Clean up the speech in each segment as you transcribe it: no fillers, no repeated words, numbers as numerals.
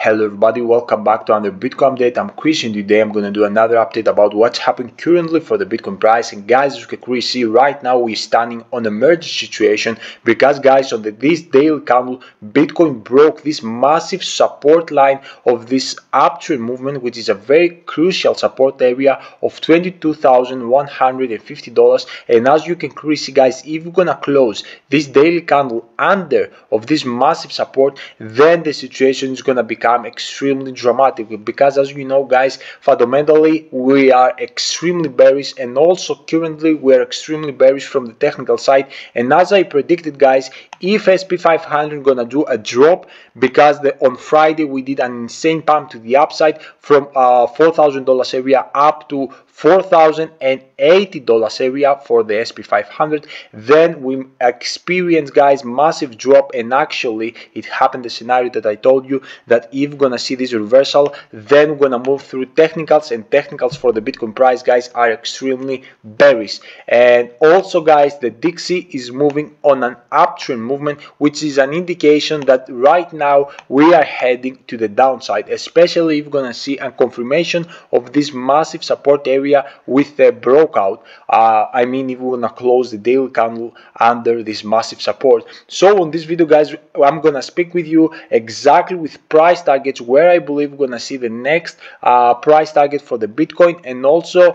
Hello everybody, welcome back to another Bitcoin update. I'm Chris and today I'm going to do another update about what's happening currently for the Bitcoin price. And guys, as you can clearly see right now, we're standing on a merge situation because guys, on this daily candle, Bitcoin broke this massive support line of this uptrend movement, which is a very crucial support area of $22,150. And as you can clearly see guys, if we're going to close this daily candle under of this massive support, then the situation is going to become extremely dramatic, because as you know guys, fundamentally we are extremely bearish, and also currently we are extremely bearish from the technical side. And as I predicted guys, if SP 500 gonna do a drop, because on Friday we did an insane pump to the upside from $4,000 area up to $4,080 area for the SP 500, then we experience guys massive drop. And actually it happened, the scenario that I told you, that if we're gonna see this reversal, then we're gonna move through technicals, and technicals for the Bitcoin price guys are extremely bearish. And also guys, the DXY is moving on an uptrend movement, which is an indication that right now we are heading to the downside, especially if we're gonna see a confirmation of this massive support area with a breakout. I mean, if we're gonna close the daily candle under this massive support. So on this video guys, I'm gonna speak with you exactly with price targets where I believe we're gonna see the next price target for the Bitcoin, and also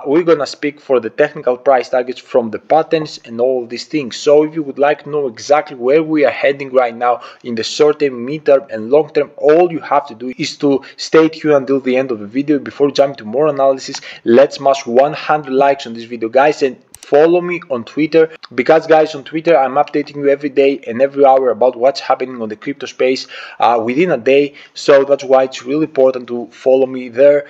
we're gonna speak for the technical price targets from the patterns and all of these things. So if you would like to know exactly where we are heading right now in the short term, mid term and long term, all you have to do is to stay tuned until the end of the video. Before jumping to more analysis, let's smash 100 likes on this video guys, and follow me on Twitter, because guys, on Twitter I'm updating you every day and every hour about what's happening on the crypto space within a day. So that's why it's really important to follow me there.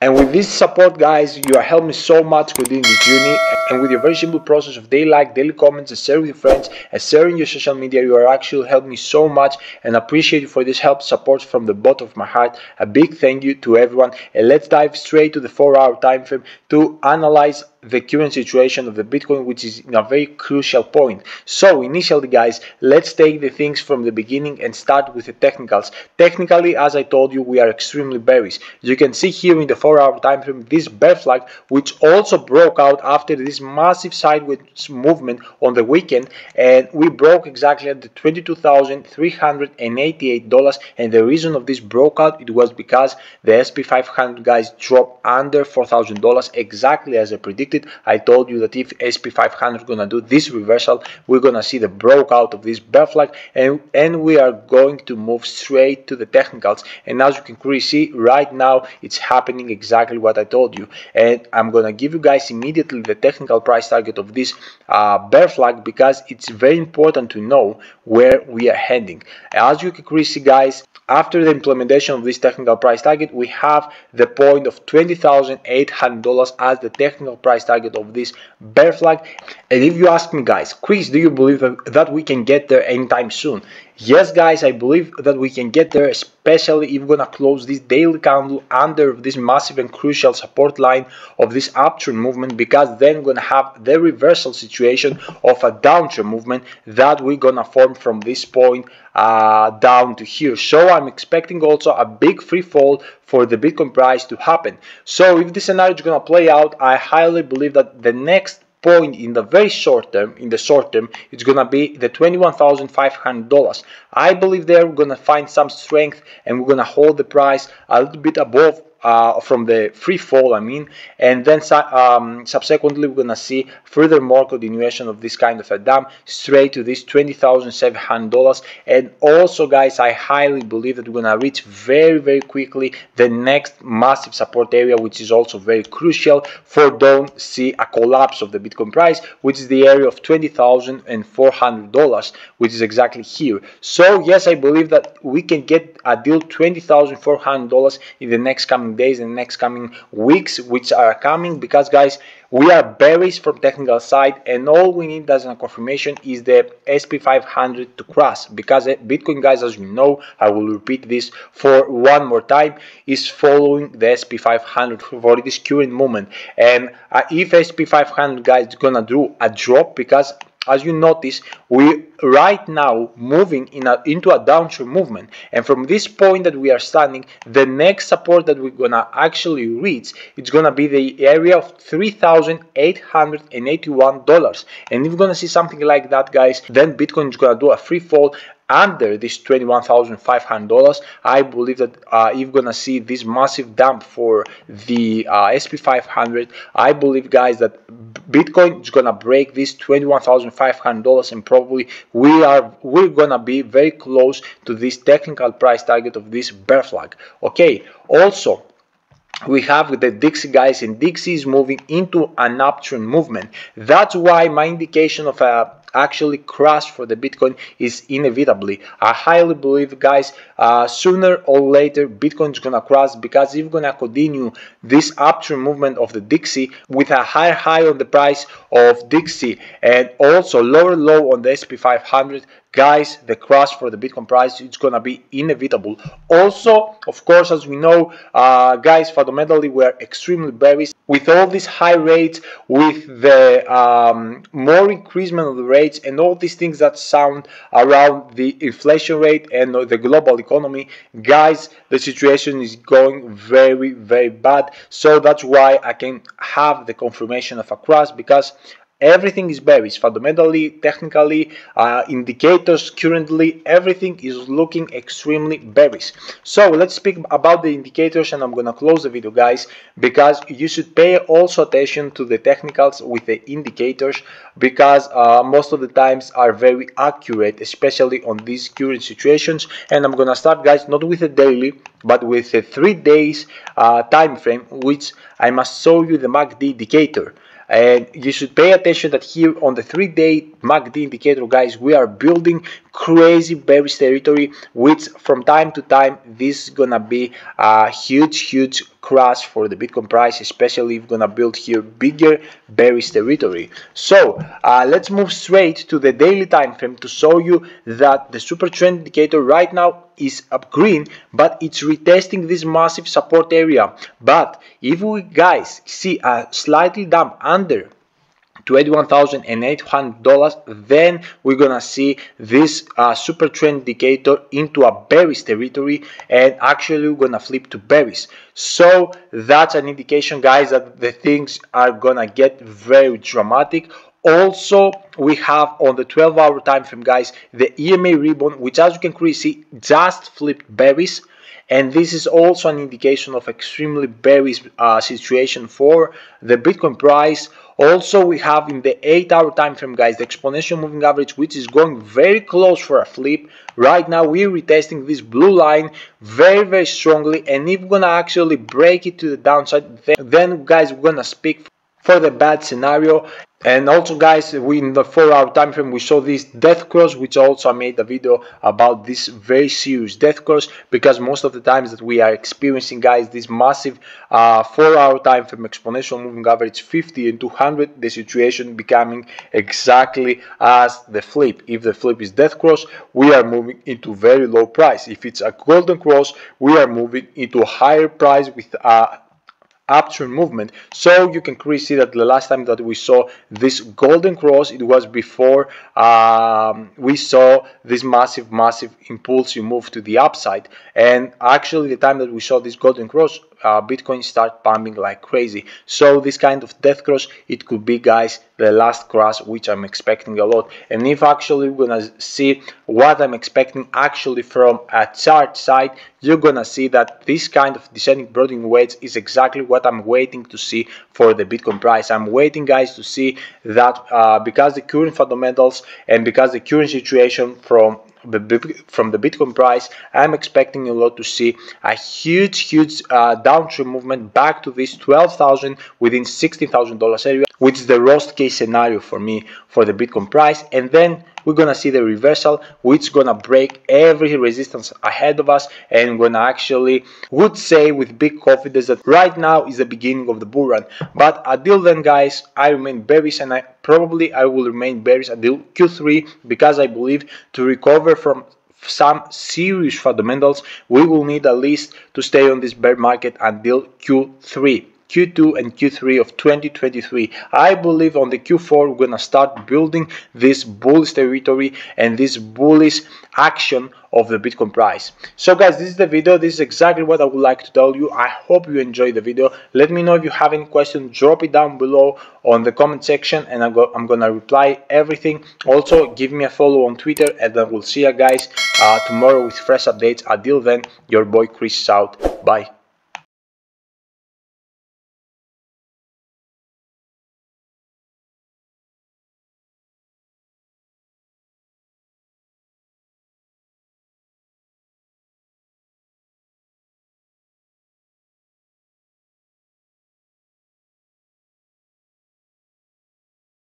And with this support guys, you are helping me so much within this journey, and with your very simple process of daily like, daily comments, and sharing with your friends, and sharing your social media, you are actually helping me so much, and I appreciate you for this help, support from the bottom of my heart. A big thank you to everyone, and let's dive straight to the 4-hour time frame to analyze the current situation of the Bitcoin, which is in a very crucial point. So initially guys, let's take the things from the beginning and start with the technicals. Technically, as I told you, we are extremely bearish. You can see here in the 4-hour time frame this bear flag, which also broke out after this massive sideways movement on the weekend, and we broke exactly at the $22,388. And the reason of this breakout, it was because the SP 500 guys dropped under $4,000, exactly as I predicted. I told you that if SP 500 gonna do this reversal, we're gonna see the breakout of this bear flag, and we are going to move straight to the technicals. And as you can clearly see right now, it's happening exactly what I told you. And I'm gonna give you guys immediately the technical price target of this bear flag, because it's very important to know where we are heading. As you can clearly see guys, after the implementation of this technical price target, we have the point of $20,800 as the technical price target of this bear flag. And if you ask me guys, Chris, do you believe that we can get there anytime soon? Yes guys, I believe that we can get there, especially if we're gonna close this daily candle under this massive and crucial support line of this uptrend movement, because then we're gonna have the reversal situation of a downtrend movement that we're gonna form from this point down to here. So I'm expecting also a big free fall for the Bitcoin price to happen. So if this scenario is gonna play out, I highly believe that the next point in the very short term, it's gonna be the $21,500. I believe there we're gonna find some strength, and we're gonna hold the price a little bit above from the free fall, I mean, and then subsequently we're gonna see furthermore continuation of this kind of a dump straight to this $20,700. And also guys, I highly believe that we're gonna reach very quickly the next massive support area, which is also very crucial for don't see a collapse of the Bitcoin price, which is the area of $20,400, which is exactly here. So yes, I believe that we can get a deal $20,400 in the next coming days and next coming weeks, which are coming, because guys, we are bearish from technical side, and all we need as a confirmation is the SP 500 to crash, because Bitcoin guys, as you know, I will repeat this for one more time, is following the SP 500 for this current moment. And if SP 500 guys is gonna do a drop, because as you notice, we right now moving into a downtrend movement, and from this point that we are standing, the next support that we're gonna actually reach, it's gonna be the area of $3,881. And if we're gonna see something like that, guys, then Bitcoin is gonna do a free fall under this $21,500. I believe that if you're gonna see this massive dump for the SP500, I believe, guys, that Bitcoin is gonna break this $21,500, and probably we're gonna be very close to this technical price target of this bear flag. Okay, also we have the Dixie, guys, and Dixie is moving into an uptrend movement. That's why my indication of a actually crash for the Bitcoin is inevitably. I highly believe, guys, sooner or later Bitcoin is gonna crash, because if we're gonna continue this uptrend movement of the Dixie with a higher high on the price of Dixie and also lower low on the SP500, guys, the crash for the Bitcoin price is gonna be inevitable. Also, of course, as we know, guys, fundamentally we're extremely bearish with all these high rates, with the more increasement of the rates and all these things that sound around the inflation rate and the global economy. Guys, the situation is going very, very bad. So that's why I can have the confirmation of a crash, because everything is bearish, fundamentally, technically, indicators currently, everything is looking extremely bearish. So let's speak about the indicators, and I'm gonna close the video, guys, because you should pay also attention to the technicals with the indicators, because most of the times are very accurate, especially on these current situations. And I'm gonna start, guys, not with a daily, but with a 3 days time frame, which I must show you the MACD indicator. And you should pay attention that here on the 3-day MACD indicator, guys, we are building crazy bearish territory, which from time to time this is gonna be a huge crash for the Bitcoin price, especially if we're gonna build here bigger bearish territory. So let's move straight to the daily time frame to show you that the super trend indicator right now is up green, but it's retesting this massive support area. But if we, guys, see a slightly dump under $21,800, then we're gonna see this super trend indicator into a bearish territory, and actually we're gonna flip to bearish. So that's an indication, guys, that the things are gonna get very dramatic. Also, we have on the 12-hour time frame, guys, the EMA ribbon, which, as you can clearly see, just flipped bearish. And this is also an indication of extremely bearish situation for the Bitcoin price. Also, we have in the 8-hour time frame, guys, the exponential moving average, which is going very close for a flip. Right now we're retesting this blue line very strongly, and if we're gonna actually break it to the downside, then guys, we're gonna speak for the bad scenario. And also, guys, we in the 4-hour time frame we saw this death cross, which also I made a video about this very serious death cross, because most of the times that we are experiencing, guys, this massive 4-hour time frame exponential moving average 50 and 200, the situation becoming exactly as the flip. If the flip is death cross, we are moving into very low price. If it's a golden cross, we are moving into a higher price with uptrend movement. So you can clearly see that the last time that we saw this golden cross, it was before we saw this massive impulsive move to the upside. And actually the time that we saw this golden cross, Bitcoin start pumping like crazy. So this kind of death cross, it could be, guys, the last crash, which I'm expecting a lot. And if actually we're gonna see what I'm expecting actually from a chart side, you're gonna see that this kind of descending broadening wedge is exactly what I'm waiting to see for the Bitcoin price. I'm waiting, guys, to see that because the current fundamentals and because the current situation from the Bitcoin price, I'm expecting a lot to see a huge downtrend movement back to this 12,000 within $16,000 area, which is the worst case scenario for me for the Bitcoin price. And then we're gonna see the reversal, which is gonna break every resistance ahead of us, and we're gonna actually would say with big confidence that right now is the beginning of the bull run. But until then, guys, I remain bearish, and I will remain bearish until Q3, because I believe to recover from some serious fundamentals we will need at least to stay on this bear market until Q3. Q2 and Q3 of 2023. I believe on the Q4 we're gonna start building this bullish territory and this bullish action of the Bitcoin price. So guys, this is the video. This is exactly what I would like to tell you. I hope you enjoyed the video. Let me know if you have any questions. Drop it down below on the comment section and I'm gonna reply everything. Also give me a follow on Twitter, and then we'll see you guys tomorrow with fresh updates. Until then, your boy Chris is out. Bye.